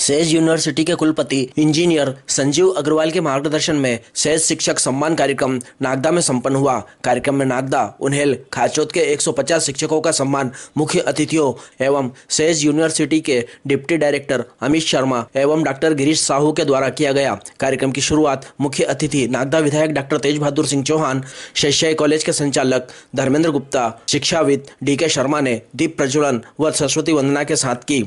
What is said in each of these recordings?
Says university के कुलपति engineer Sanjeev Agarwal के मार्गदर्शन में सेज शिक्षक सम्मान कार्यक्रम नागदा में संपन्न हुआ। कार्यक्रम में नागदा, उन्हेल, खाचोद के 150 शिक्षकों का सम्मान मुख्य अतिथियों एवं सेज यूनिवर्सिटी के डिप्टी डायरेक्टर अमित शर्मा एवं डॉक्टर गिरीश साहू के द्वारा किया गया। कार्यक्रम की शुरुआत मुख्य अतिथि नागदा विधायक डॉक्टर तेज बहादुर सिंह चौहान, शैक्षिक कॉलेज के संचालक धर्मेंद्र गुप्ता, शिक्षाविद DK शर्मा ने दीप प्रज्वलन व सरस्वती वंदना के साथ की।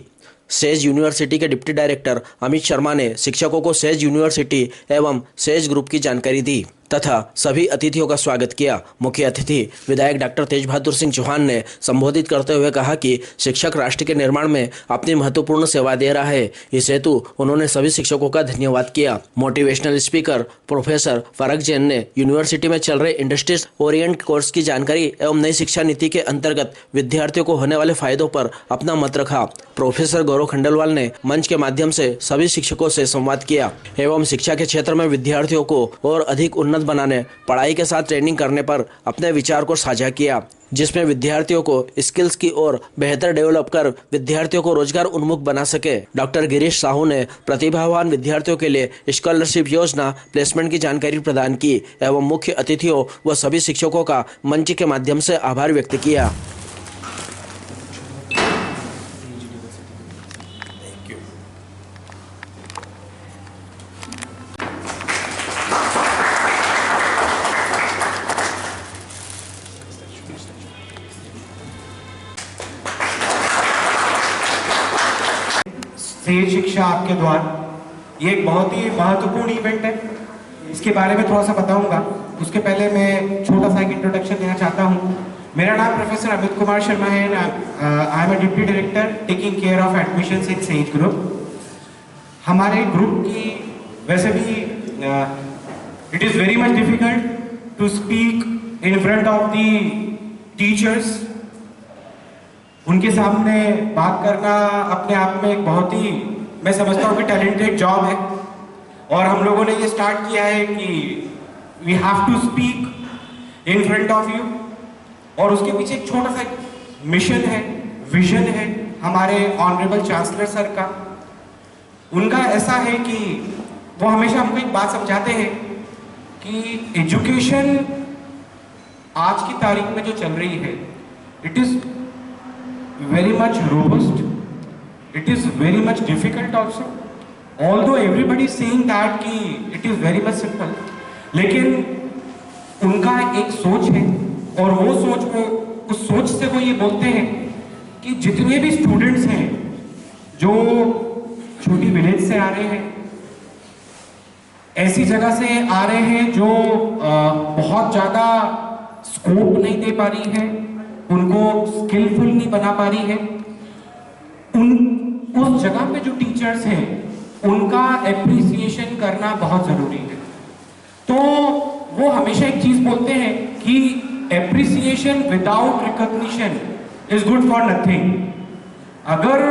सेज यूनिवर्सिटी के डिप्टी डायरेक्टर अमित शर्मा ने शिक्षकों को सेज यूनिवर्सिटी एवं सेज ग्रुप की जानकारी दी तथा सभी अतिथियों का स्वागत किया। मुख्य अतिथि विधायक डॉक्टर तेज बहादुर सिंह चौहान ने संबोधित करते हुए कहा कि शिक्षक राष्ट्र के निर्माण में अपनी महत्वपूर्ण सेवा दे रहा है। इस हेतु उन्होंने सभी शिक्षकों का धन्यवाद किया। मोटिवेशनल स्पीकर प्रोफेसर फरक जैन ने यूनिवर्सिटी में चल रहे इंडस्ट्रीज ओरिएंट कोर्स की जानकारी एवं नई शिक्षा नीति के अंतर्गत विद्यार्थियों को होने वाले फायदों पर अपना मत रखा। प्रोफेसर गौरव खंडेलवाल ने मंच के माध्यम से सभी शिक्षकों से संवाद किया एवं शिक्षा के क्षेत्र में विद्यार्थियों को और अधिक उन्नत बनाने, पढ़ाई के साथ ट्रेनिंग करने पर अपने विचार को साझा किया, जिसमें विद्यार्थियों को स्किल्स की ओर बेहतर डेवलप कर विद्यार्थियों को रोजगार उन्मुख बना सके। डॉक्टर गिरीश साहू ने प्रतिभावान विद्यार्थियों के लिए स्कॉलरशिप योजना प्लेसमेंट की जानकारी प्रदान की एवं मुख्य अतिथियों व सभी शिक्षकों का मंच के माध्यम से आभार व्यक्त किया। सेज शिक्षा आपके द्वार, ये एक बहुत ही महत्वपूर्ण इवेंट है। इसके बारे में थोड़ा सा बताऊंगा। उसके पहले मैं छोटा सा एक इंट्रोडक्शन देना चाहता हूँ। मेरा नाम प्रोफेसर अमित कुमार शर्मा है। I am a deputy director taking care of admissions in Sage group. हमारे ग्रुप की वैसे भी it is very much difficult to speak in front of the teachers. उनके सामने बात करना अपने आप में एक बहुत ही, मैं समझता हूँ कि टैलेंटेड जॉब है। और हम लोगों ने ये स्टार्ट किया है कि we have to speak in front of you. और उसके पीछे एक छोटा सा मिशन है, विजन है हमारे ऑनरेबल चांसलर सर का। उनका ऐसा है कि वो हमेशा हमको एक बात समझाते हैं कि एजुकेशन आज की तारीख में जो चल रही है, it is very much robust, it is very much difficult also, although everybody is saying that कि it is very much simple, लेकिन उनका एक सोच है और वो सोच को, उस सोच से वो ये बोलते हैं कि जितने भी स्टूडेंट्स हैं जो छोटी विलेज से आ रहे हैं, ऐसी जगह से आ रहे हैं जो बहुत ज़्यादा स्कोप नहीं दे पा रही है, उनको स्किलफुल नहीं बना पा रही है, उस जगह पे जो टीचर्स हैं उनका एप्रिसिएशन करना बहुत जरूरी है। तो वो हमेशा एक चीज बोलते हैं कि appreciation without recognition is good for nothing. अगर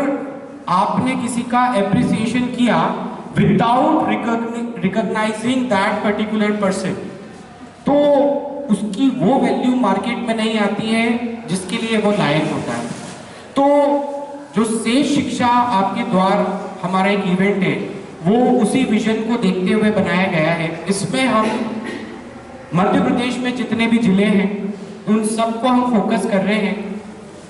आपने किसी का एप्रिसिएशन किया without recognising that particular person, तो उसकी वो वैल्यू मार्केट में नहीं आती है जिसके लिए वो लायक होता है। तो जो सेज शिक्षा आपके द्वार हमारा एक इवेंट है, वो उसी विजन को देखते हुए बनाया गया है। इसमें हम मध्य प्रदेश में जितने भी जिले हैं उन सबको हम फोकस कर रहे हैं।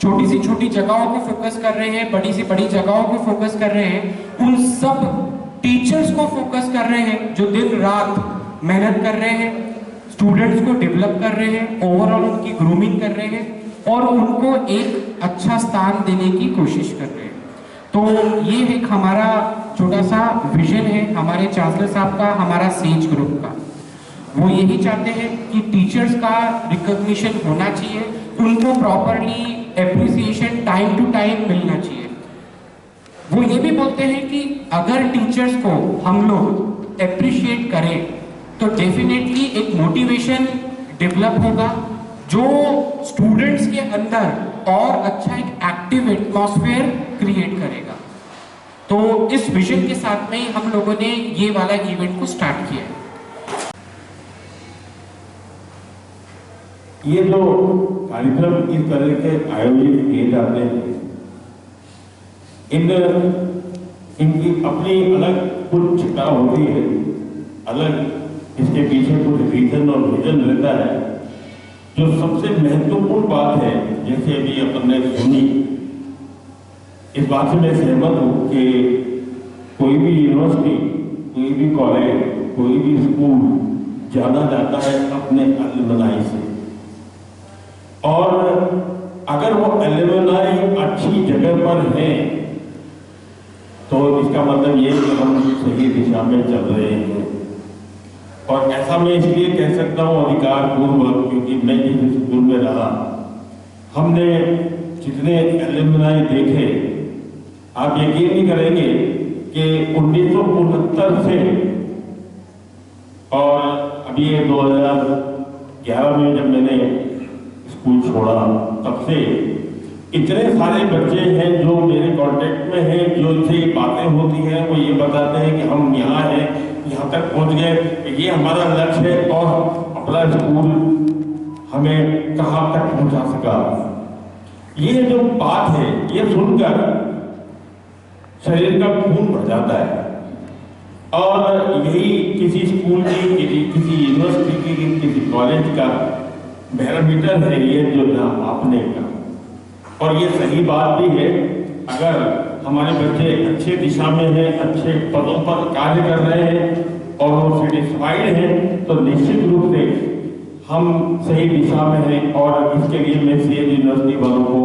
छोटी सी छोटी जगहों को फोकस कर रहे हैं, बड़ी सी बड़ी जगहों को फोकस कर रहे हैं, उन सब टीचर्स को फोकस कर रहे हैं जो दिन रात मेहनत कर रहे हैं, स्टूडेंट्स को डेवलप कर रहे हैं, ओवरऑल उनकी ग्रूमिंग कर रहे हैं और उनको एक अच्छा स्थान देने की कोशिश कर रहे हैं। तो ये एक हमारा छोटा सा विजन है हमारे चांसलर साहब का, हमारा सेज ग्रुप का। वो यही चाहते हैं कि टीचर्स का रिकॉग्निशन होना चाहिए, उनको properly appreciation time to time मिलना चाहिए। वो ये भी बोलते हैं कि अगर टीचर्स को हम लोग एप्रिशिएट करें तो डेफिनेटली एक मोटिवेशन डेवलप होगा जो स्टूडेंट्स के अंदर और अच्छा एक एक्टिव एटमॉस्फेयर क्रिएट करेगा। तो इस विजन के साथ में हम लोगों ने ये वाला इवेंट को स्टार्ट किया है। ये जो कार्यक्रम इस तरह के आयोजित किए जाते हैं, इन इनकी अपनी अलग कुछ चिंता होती है, अलग इसके पीछे कुछ रीजन और विजन रहता है। जो सबसे महत्वपूर्ण बात है, जैसे अभी अपन ने सुनी, इस बात से मैं सहमत हूँ कि कोई भी यूनिवर्सिटी, कोई भी कॉलेज, कोई भी स्कूल जाना जाता है अपने अलुमनाई से, और अगर वो अलुमनाई अच्छी जगह पर है तो इसका मतलब ये कि हम सही दिशा में चल रहे हैं। और ऐसा मैं इसलिए कह सकता हूँ अधिकार पूर्वक, क्योंकि मैं जिस स्कूल में रहा, हमने जितने अलुमनाई देखे, आप यकीन नहीं करेंगे कि 1969 से और अभी ये 2011 में जब मैंने स्कूल छोड़ा, तब से इतने सारे बच्चे हैं जो मेरे कांटेक्ट में हैं, जो इनसे बातें होती हैं, वो ये बताते हैं कि हम यहाँ हैं, यहाँ तक पहुँच गए, ये हमारा लक्ष्य है और अपना स्कूल हमें कहाँ तक पहुँचा सका। ये जो बात है, ये सुनकर शरीर का खून बढ़ जाता है। और यही किसी स्कूल की, किसी यूनिवर्सिटी की, किसी कॉलेज का बैरोमीटर है ये जो नाम आपने का। और ये सही बात भी है, अगर हमारे बच्चे अच्छे दिशा में हैं, अच्छे पदों पर कार्य कर रहे हैं और वो सेटिस्फाइड हैं, तो निश्चित रूप से हम सही दिशा में हैं। और इसके लिए मैं सेज यूनिवर्सिटी वालों को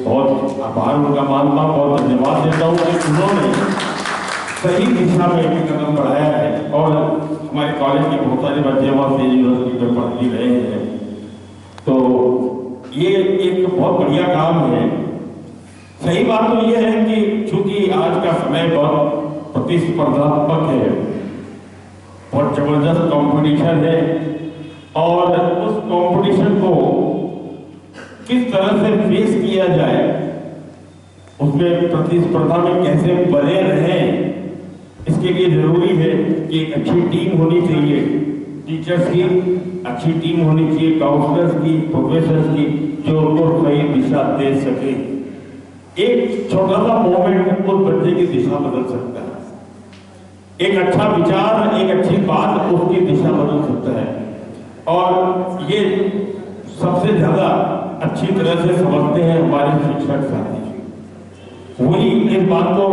बहुत आभार उनका मानता हूँ, बहुत धन्यवाद देता हूँ कि उन्होंने सही दिशा में एक कदम बढ़ाया है। और हमारे कॉलेज के बहुत सारे बच्चे वहाँ सेज यूनिवर्सिटी में पढ़ ही रहे हैं, तो ये एक बहुत बढ़िया काम है। सही बात तो ये है कि चूंकि आज का समय बहुत प्रतिस्पर्धात्मक है, बहुत जबरदस्त कंपटीशन है, और उस कंपटीशन को किस तरह से फेस किया जाए, उसमें प्रतिस्पर्धा में कैसे बने रहें, इसके लिए जरूरी है कि एक अच्छी टीम होनी चाहिए, टीचर्स की अच्छी टीम होनी चाहिए, काउंसलर्स की, प्रोफेसर्स की, जो उनको सही दिशा दे सके। एक छोटा सा मोमेंट उस बच्चे की दिशा बदल सकता है, एक अच्छा विचार, एक अच्छी बात उसकी दिशा बदल सकता है। और ये सबसे ज्यादा अच्छी तरह से समझते हैं हमारे शिक्षक साथी। वही इस बात को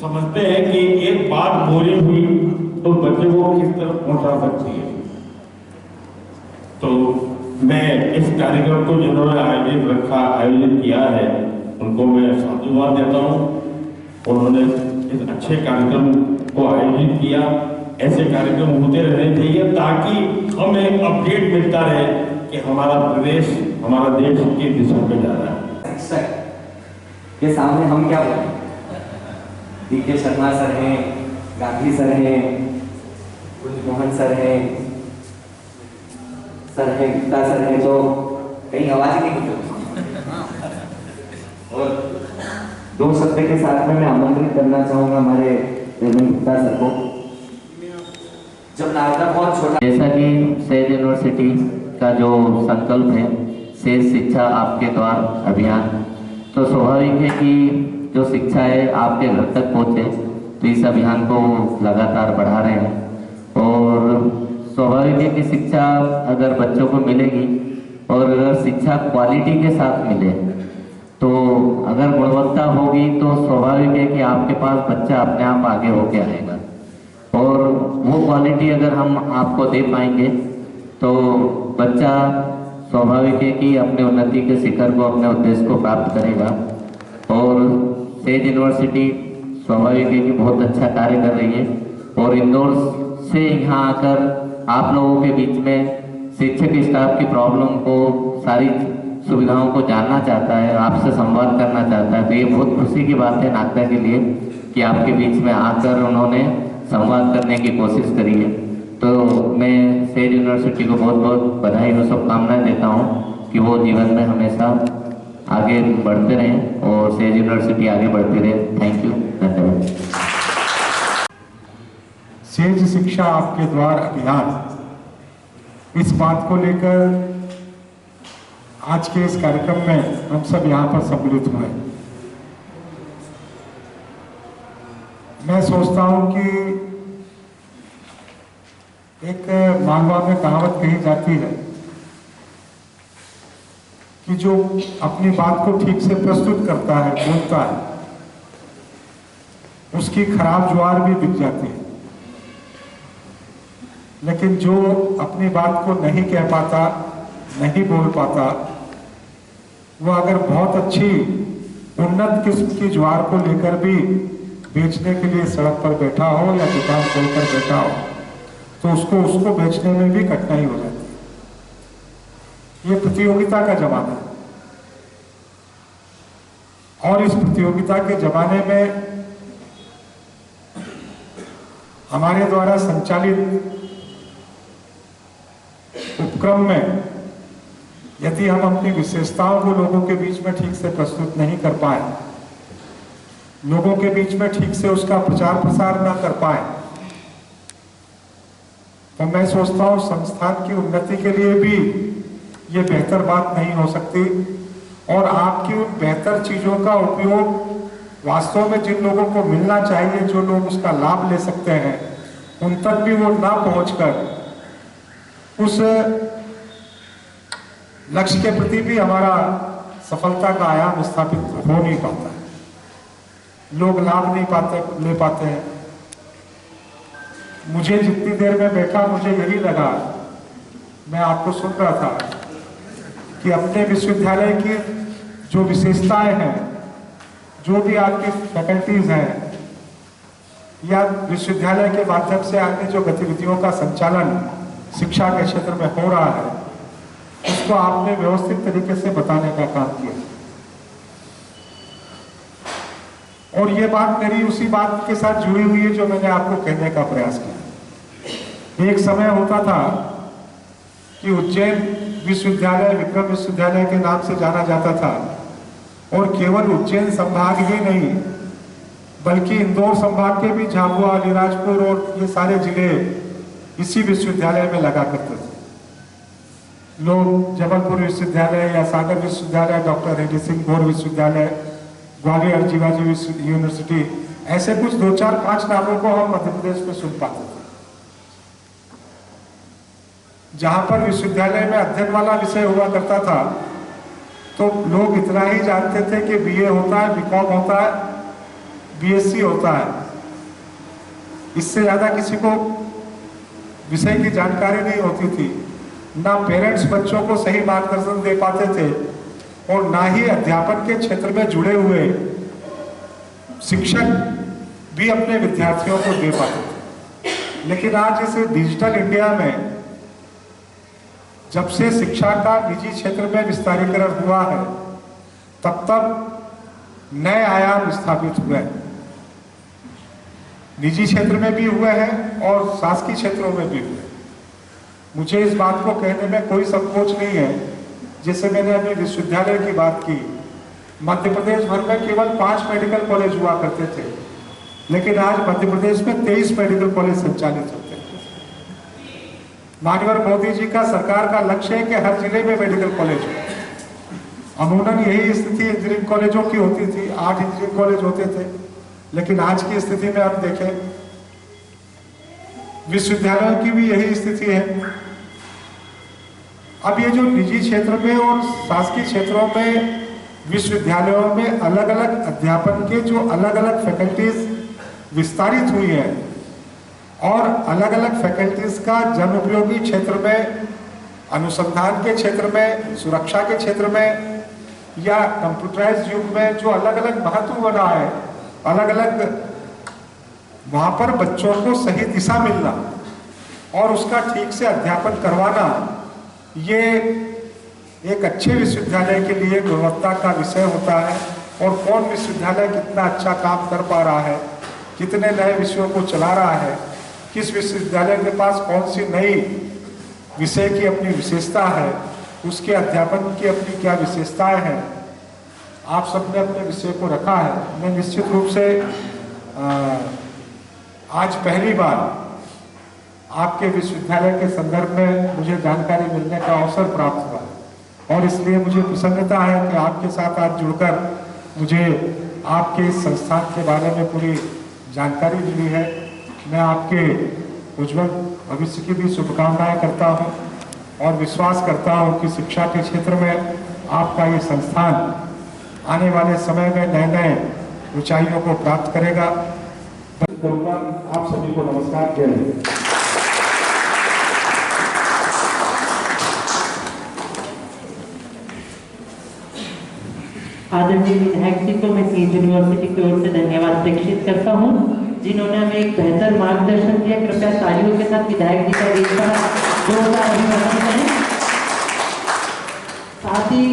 समझते हैं कि एक बात बोली हुई तो बच्चे को किस तरह पहुंचा सकती है। तो मैं इस कार्यक्रम को जिन्होंने आयोजित किया है, उनको मैं साधुवाद देता हूँ। उन्होंने इस अच्छे कार्यक्रम को आयोजित किया। ऐसे कार्यक्रम होते रहने चाहिए ताकि हमें अपडेट मिलता रहे कि हमारा प्रदेश, हमारा देश किस दिशा में जा रहा है। शिक्षक के सामने हम क्या बोलें? डी.के. शर्मा सर हैं, गांधी सर हैं, मोहन सर हैं, गुप्ता सर हैं, तो कहीं आवाज ही नहीं निकलती। और दो शब्द के साथ में मैं आमंत्रित करना चाहूंगा हमारे गुप्ता सर को। जब नागदा बहुत छोटा, जैसा कि सेज यूनिवर्सिटी का जो संकल्प है, सेज शिक्षा आपके द्वार अभियान, तो स्वाभाविक है कि जो शिक्षा है आपके घर तक पहुँचे, तो इस अभियान को लगातार बढ़ा रहे हैं। और स्वाभाविक है कि शिक्षा अगर बच्चों को मिलेगी और अगर शिक्षा क्वालिटी के साथ मिले, तो अगर गुणवत्ता होगी तो स्वाभाविक है कि आपके पास बच्चा अपने आप आगे होके आएगा। और वो क्वालिटी अगर हम आपको दे पाएंगे तो बच्चा स्वाभाविक है कि अपने उन्नति के शिखर को, अपने उद्देश्य को प्राप्त करेगा। और सेज यूनिवर्सिटी स्वाभाविक है कि बहुत अच्छा कार्य कर रही है और इंदौर से यहाँ आकर आप लोगों के बीच में शिक्षक स्टाफ की प्रॉब्लम को, सारी सुविधाओं को जानना चाहता है, आपसे संवाद करना चाहता है। तो ये बहुत खुशी की बात है नागदा के लिए कि आपके बीच में आकर उन्होंने संवाद करने की कोशिश करी है। तो मैं सेज यूनिवर्सिटी को बहुत बहुत बधाई और शुभकामनाएं देता हूँ कि वो जीवन में हमेशा आगे बढ़ते रहें और सेज यूनिवर्सिटी आगे बढ़ती रहे। थैंक यू, धन्यवाद। सेज शिक्षा आपके द्वार अभियान, इस बात को लेकर आज के इस कार्यक्रम में हम सब यहाँ पर सम्मिलित हुए। मैं सोचता हूं कि एक मालवा में कहावत कही जाती है कि जो अपनी बात को ठीक से प्रस्तुत करता है, बोलता है, उसकी खराब ज्वार भी बिक जाती है। लेकिन जो अपनी बात को नहीं कह पाता, नहीं बोल पाता, वो अगर बहुत अच्छी उन्नत किस्म की ज्वार को लेकर भी बेचने के लिए सड़क पर बैठा हो या दुकान खोलकर बैठा हो, तो उसको बेचने में भी कठिनाई हो जाती है। ये प्रतियोगिता का जमाना है, और इस प्रतियोगिता के जमाने में हमारे द्वारा संचालित उपक्रम में यदि हम अपनी विशेषताओं को लोगों के बीच में ठीक से प्रस्तुत नहीं कर पाए, लोगों के बीच में ठीक से उसका प्रचार प्रसार ना कर पाए, तो मैं सोचता हूं संस्थान की उन्नति के लिए भी ये बेहतर बात नहीं हो सकती। और आपकी उन बेहतर चीजों का उपयोग वास्तव में जिन लोगों को मिलना चाहिए, जो लोग उसका लाभ ले सकते हैं, उन तक भी वो ना पहुंचकर उस लक्ष्य के प्रति भी हमारा सफलता का आयाम स्थापित हो नहीं पाता है। लोग लाभ नहीं ले पाते हैं। मुझे जितनी देर में बैठा मुझे यही लगा, मैं आपको सुन रहा था कि अपने विश्वविद्यालय की जो विशेषताएं हैं, जो भी आपकी फैकल्टीज हैं, या विश्वविद्यालय के माध्यम से अन्य जो गतिविधियों का संचालन शिक्षा के क्षेत्र में हो रहा है, उसको आपने व्यवस्थित तरीके से बताने का काम किया। और ये बात मेरी उसी बात के साथ जुड़ी हुई है जो मैंने आपको कहने का प्रयास किया। एक समय होता था कि उज्जैन विश्वविद्यालय विक्रम विश्वविद्यालय के नाम से जाना जाता था, और केवल उज्जैन संभाग ही नहीं बल्कि इंदौर संभाग के भी झाबुआ, अलीराजपुर और ये सारे जिले इसी विश्वविद्यालय में लगा करते थे। लोग जबलपुर विश्वविद्यालय या सागर विश्वविद्यालय, डॉक्टर हरि सिंह गौर विश्वविद्यालय, ग्वालियर जीवाजी यूनिवर्सिटी, ऐसे कुछ 2, 4, 5 नामों को हम मध्य प्रदेश में सुन पाते थे। जहां पर विश्वविद्यालय में अध्ययन वाला विषय हुआ करता था, तो लोग इतना ही जानते थे कि बीए होता है, बीकॉम होता है, बीएससी होता है। इससे ज्यादा किसी को विषय की जानकारी नहीं होती थी। ना पेरेंट्स बच्चों को सही मार्गदर्शन दे पाते थे, और ना ही अध्यापन के क्षेत्र में जुड़े हुए शिक्षक भी अपने विद्यार्थियों को दे पाते थे। लेकिन आज इस डिजिटल इंडिया में जब से शिक्षा का निजी क्षेत्र में विस्तारीकरण हुआ है, तब नए आयाम स्थापित हुए हैं। निजी क्षेत्र में भी हुए हैं और शासकीय क्षेत्रों में भी हुए। मुझे इस बात को कहने में कोई संकोच नहीं है, जैसे मैंने अभी विश्वविद्यालय की बात की, मध्य प्रदेश भर में केवल 5 मेडिकल कॉलेज हुआ करते थे, लेकिन आज मध्य प्रदेश में 23 मेडिकल कॉलेज संचालित होते हैं। माननीय मोदी जी का सरकार का लक्ष्य है कि हर जिले में मेडिकल कॉलेज हो। अमूमन यही स्थिति इंजीनियरिंग कॉलेजों की होती थी, 8 इंजीनियरिंग कॉलेज होते थे, लेकिन आज की स्थिति में आप देखें विश्वविद्यालयों की भी यही स्थिति है। अब ये जो निजी क्षेत्र में और शासकीय क्षेत्रों में विश्वविद्यालयों में अलग अलग अध्यापन के जो अलग अलग फैकल्टीज विस्तारित हुई है, और अलग अलग फैकल्टीज का जन उपयोगी क्षेत्र में, अनुसंधान के क्षेत्र में, सुरक्षा के क्षेत्र में, या कंप्यूटराइज्ड युग में जो अलग अलग महत्व बना है, अलग अलग वहां पर बच्चों को सही दिशा मिलना और उसका ठीक से अध्यापन करवाना, ये एक अच्छे विश्वविद्यालय के लिए गुणवत्ता का विषय होता है। और कौन विश्वविद्यालय कितना अच्छा काम कर पा रहा है, कितने नए विषयों को चला रहा है, किस विश्वविद्यालय के पास कौन सी नई विषय की अपनी विशेषता है, उसके अध्यापन की अपनी क्या विशेषताएं हैं, आप सबने अपने विषय को रखा है। मैं निश्चित रूप से आज पहली बार आपके विश्वविद्यालय के संदर्भ में मुझे जानकारी मिलने का अवसर प्राप्त हुआ, और इसलिए मुझे प्रसन्नता है कि आपके साथ आज जुड़कर मुझे आपके इस संस्थान के बारे में पूरी जानकारी मिली है। मैं आपके उज्जवल भविष्य की भी शुभकामनाएं करता हूं और विश्वास करता हूं कि शिक्षा के क्षेत्र में आपका ये संस्थान आने वाले समय में नए नए ऊंचाइयों को प्राप्त करेगा। आप सभी को नमस्कार जय हिंद। आदरणीय विधायक जी को मैं सेज यूनिवर्सिटी की ओर से धन्यवाद प्रेषित करता हूं, जिन्होंने हमें एक बेहतर मार्गदर्शन दिया। कृपया तालियों के साथ विधायक जी का एक बार जोरदार अभिनंदन करें। साथ ही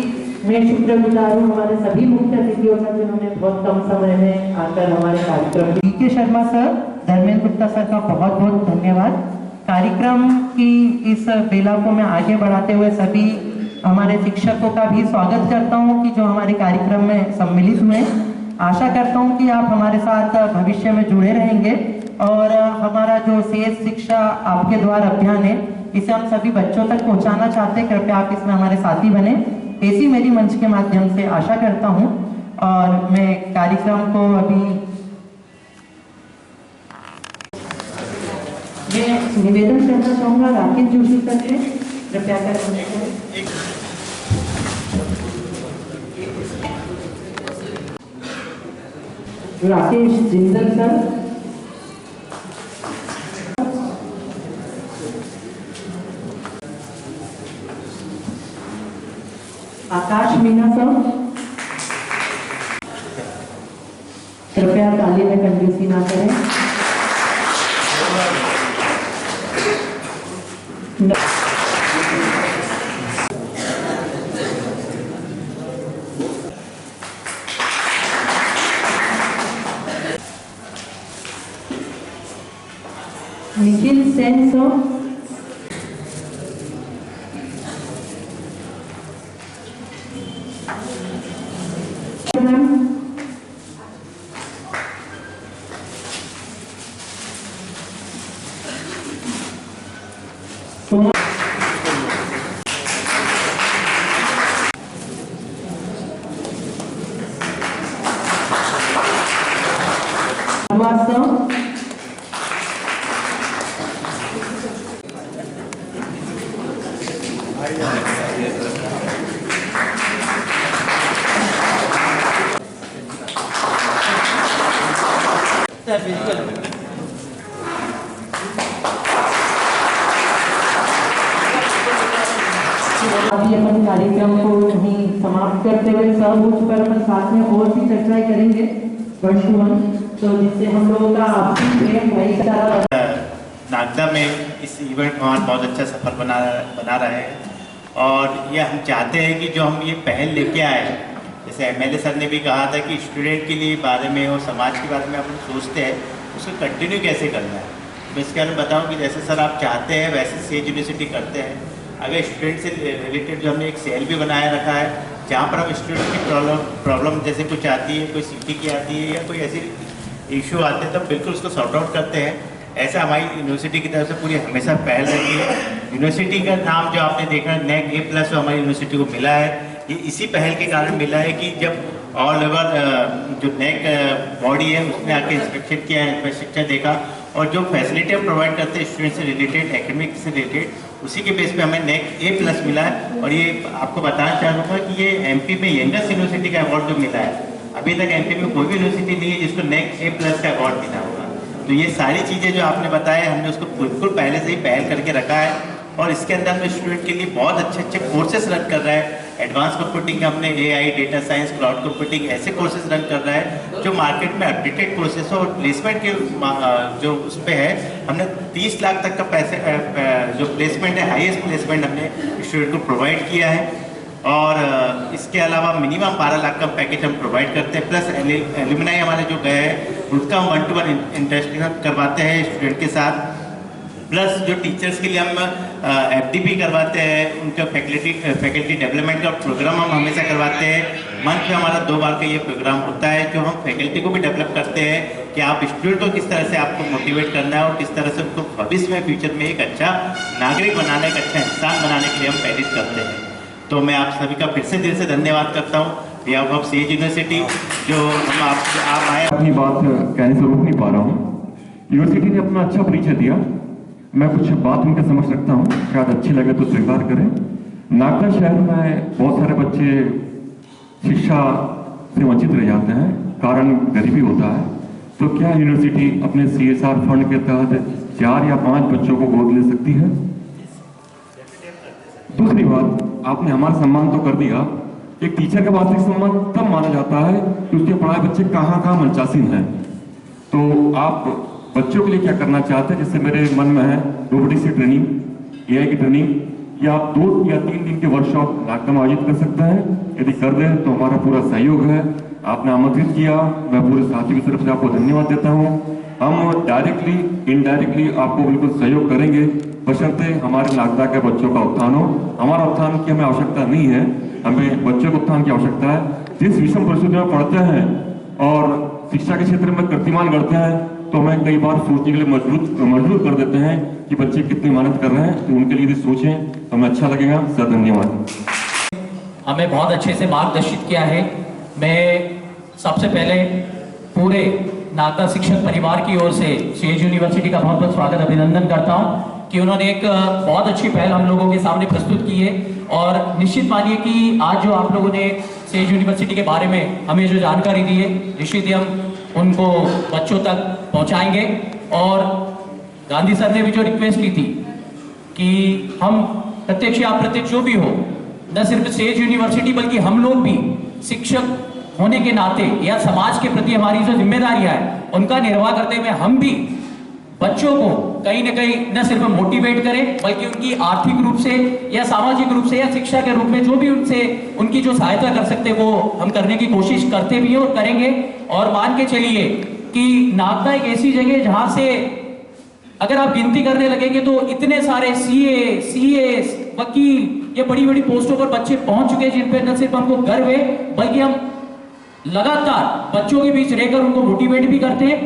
मैं शुक्रगुजार हूं हमारे सभी मुख्य अतिथियों का, जिन्होंने बहुत कम समय में आकर हमारे कार्यक्रम के शर्मा सर, धर्मेंद्र गुप्ता सर का बहुत बहुत धन्यवाद। कार्यक्रम की इस बेला को मैं आगे बढ़ाते हुए सभी हमारे शिक्षकों का भी स्वागत करता हूं कि जो हमारे कार्यक्रम में सम्मिलित हुए। आशा करता हूं कि आप हमारे साथ भविष्य में जुड़े रहेंगे और हमारा जो सेज शिक्षा आपके द्वार अभियान है, इसे हम सभी बच्चों तक पहुंचाना चाहते हैं। कृपया आप इसमें हमारे साथी बने, ऐसी मेरी मंच के माध्यम से आशा करता हूं। और मैं कार्यक्रम को अभी मैं निवेदन करना चाहूंगा राकेश जोशी सर से, कृपया कर राकेश जिंदल सर, आकाश मीना सर, कृपया ताली में कंजूसी ना करें। निखिल सेन सर, अभी अपन कार्यक्रम को यहीं समाप्त करते हुए सहमूच पर अपन साथ में और भी चर्चाएं करेंगे 1 to 1, तो जिससे हम लोगों का आपसी प्रेम भाईचारा। नागदा में इस इवेंट को बहुत अच्छा सफल बना रहे हैं और ये हम चाहते हैं कि जो हम ये पहल लेके आए, जैसे एमएलए सर ने भी कहा था कि स्टूडेंट के लिए बारे में और समाज के बारे में अपन सोचते हैं, उसको कंटिन्यू कैसे करना है। मैं इसके बारे में बताऊँ कि जैसे सर आप चाहते हैं वैसे सेज यूनिवर्सिटी करते हैं। अगर स्टूडेंट से रिलेटेड जो हमने एक सेल भी बनाया रखा है, जहाँ पर हम स्टूडेंट की प्रॉब्लम जैसे कुछ आती है, कोई सीटी की आती है या कोई ऐसी इशू आते हैं, तब बिल्कुल उसको सॉर्ट आउट करते हैं। ऐसा हमारी यूनिवर्सिटी की तरफ से पूरी हमेशा पहल रहती है। यूनिवर्सिटी का नाम जो आपने देखा NAC A+ हमारी यूनिवर्सिटी को मिला है, ये इसी पहल के कारण मिला है कि जब ऑल ओवर जो NAC बॉडी है उसने आके इंस्पेक्शन किया, इंफ्रास्ट्रक्चर देखा और जो फैसिलिटी हम प्रोवाइड करते हैं स्टूडेंट से रिलेटेड, एकेडमिक से रिलेटेड, उसी के बेस पे हमें NAC A+ मिला है। और ये आपको बताना चाहूँगा कि ये MP में यंगेस्ट यूनिवर्सिटी का अवार्ड जो मिला है, अभी तक MP में कोई भी यूनिवर्सिटी नहीं है जिसको NAC A+ का अवार्ड मिला होगा। तो ये सारी चीज़ें जो आपने बताया, हमने उसको बिल्कुल पहले से ही पहल करके रखा है और इसके अंदर में स्टूडेंट के लिए बहुत अच्छे अच्छे कोर्सेज रन कर रहा है। एडवांस कंप्यूटिंग हमने AI, data science, cloud computing ऐसे कोर्सेज रन कर रहा है जो मार्केट में अपडेटेड कोर्सेज हो। और प्लेसमेंट के जो उस पर है, हमने 30 लाख तक का पैसे जो प्लेसमेंट है, हाईएस्ट प्लेसमेंट हमने स्टूडेंट को प्रोवाइड किया है। और इसके अलावा मिनिमम 12 लाख का पैकेज हम प्रोवाइड करते हैं। प्लस एल्यूमिनाई हमारे जो गए हैं उनका हम 1-to-1 इंटरेक्शन करवाते हैं स्टूडेंट के साथ। प्लस जो टीचर्स के लिए हम FDP करवाते हैं, उनका फैकल्टी डेवलपमेंट का प्रोग्राम हम हमेशा करवाते हैं। मंथ में हमारा 2 बार का ये प्रोग्राम होता है जो हम फैकल्टी को भी डेवलप करते हैं कि आप स्टूडेंट को किस तरह से आपको मोटिवेट करना है और किस तरह से उनको भविष्य में फ्यूचर में एक अच्छा नागरिक बनाने, एक अच्छा इंसान बनाने के लिए हम प्रेरित करते हैं। तो मैं आप सभी का फिर से दिल से धन्यवाद करता हूँ। बिहाफ ऑफ सेज यूनिवर्सिटी जो हम आप आए। अपनी बात कहने से रोक नहीं पा रहा हूँ। यूनिवर्सिटी ने अपना अच्छा परिचय दिया, मैं कुछ बात उनका समझ सकता हूँ, शायद अच्छी लगे तो स्वीकार करें। नागदा शहर में बहुत सारे बच्चे शिक्षा से वंचित रह जाते हैं, कारण गरीबी होता है। तो क्या यूनिवर्सिटी अपने CSR फंड के तहत 4 या 5 बच्चों को गोद ले सकती है? दूसरी बात, आपने हमारा सम्मान तो कर दिया, एक टीचर का वास्तविक सम्मान तब माना जाता है कि उसके पढ़ाए बच्चे कहाँ कहाँ मंचासीन हैं। तो आप बच्चों के लिए क्या करना चाहते हैं? जैसे मेरे मन में है रोबोटिक्स की ट्रेनिंग, AI की ट्रेनिंग, या आप 2 या 3 दिन के वर्कशॉप नागदा में आयोजित कर सकते हैं। यदि कर दें तो हमारा पूरा सहयोग है। आपने आमंत्रित किया, मैं पूरे साथियों की तरफ से आपको धन्यवाद देता हूँ। हम डायरेक्टली इनडायरेक्टली आपको बिल्कुल सहयोग करेंगे, बशर्ते हमारे नागदा के बच्चों का उत्थान हो। हमारा उत्थान की हमें आवश्यकता नहीं है, हमें बच्चों के उत्थान की आवश्यकता है। जिस विषम परिस्थितियों में पढ़ते हैं और शिक्षा के क्षेत्र में कीर्तिमान करते हैं, तो हमें कई बार सोचने के लिए मजबूर कर देते हैं कि बच्चे कितनी मेहनत कर रहे हैं। तो उनके लिए यदि सोचें तो हमें अच्छा लगेगा। सर धन्यवाद। हमें बहुत अच्छे से मार्गदर्शित किया है। मैं सबसे पहले पूरे नागदा शिक्षक परिवार की ओर से सेज यूनिवर्सिटी का बहुत बहुत स्वागत अभिनंदन करता हूं कि उन्होंने एक बहुत अच्छी पहल हम लोगों के सामने प्रस्तुत की है। और निश्चित मानिए कि आज जो आप लोगों ने सेज यूनिवर्सिटी के बारे में हमें जो जानकारी दी है, निश्चित ही हम उनको बच्चों तक पहुंचाएंगे। और गांधी सर ने भी जो रिक्वेस्ट की थी कि हम प्रत्यक्ष या अप्रत्यक्ष जो भी हो, न सिर्फ सेज यूनिवर्सिटी बल्कि हम लोग भी शिक्षक होने के नाते या समाज के प्रति हमारी जो जिम्मेदारियां हैं उनका निर्वाह करते हुए हम भी बच्चों को कहीं न कहीं न सिर्फ मोटिवेट करें बल्कि उनकी आर्थिक रूप से या सामाजिक रूप से या शिक्षा के रूप में जो भी उनसे उनकी जो सहायता कर सकते वो हम करने की कोशिश करते भी हैं और करेंगे। और मान के चलिए कि नागदा एक ऐसी जगह जहां से अगर आप गिनती करने लगेंगे तो इतने सारे CA, वकील, ये बड़ी बड़ी पोस्टों पर बच्चे पहुंच चुके हैं जिन पर न सिर्फ हमको गर्व है बल्कि हम लगातार बच्चों के बीच रहकर उनको मोटिवेट भी करते हैं।